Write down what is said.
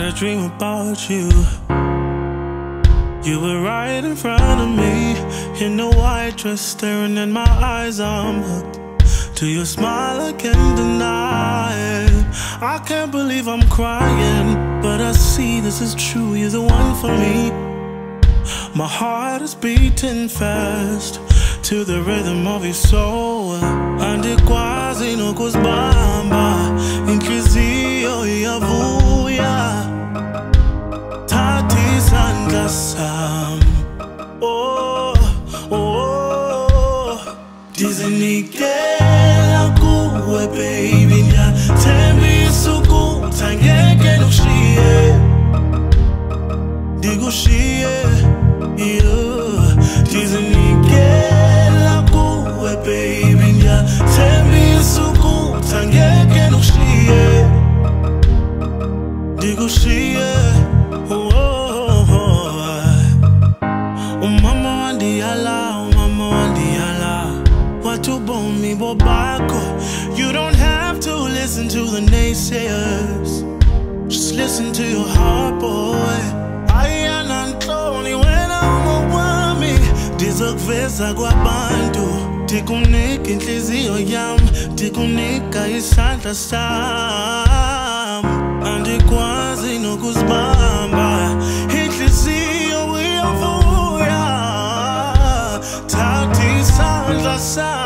a dream about you. You were right in front of me, in a white dress, staring in my eyes. I'm hooked to your smile, I can't deny it. I can't believe I'm crying, but I see this is true. You're the one for me. My heart is beating fast to the rhythm of your soul. Andikwazi nokuzibamba, inhliziyo iyavuya. Thatha isandla sami, oh, oh, ndizinikela kuwe baby. Ndiyathembisa ukuthi angeke ngikushiye, ndikushiye. Ndizinikela kuwe baby. Ndiyathembisa ukuthi angeke ngikushiye, ndikushiye. Umama wandiyala, watubomi bobakho. You don't have to listen to the naysayers, just listen to your heart, boy. Ayananhloni wena ungowami, ndizokuveza kwabantu, ndikunika inhliziyo yami, ndikunika isandla sami. Andikwazi nokuzibamba, inhliziyo iyavuya. Thatha isandla sami.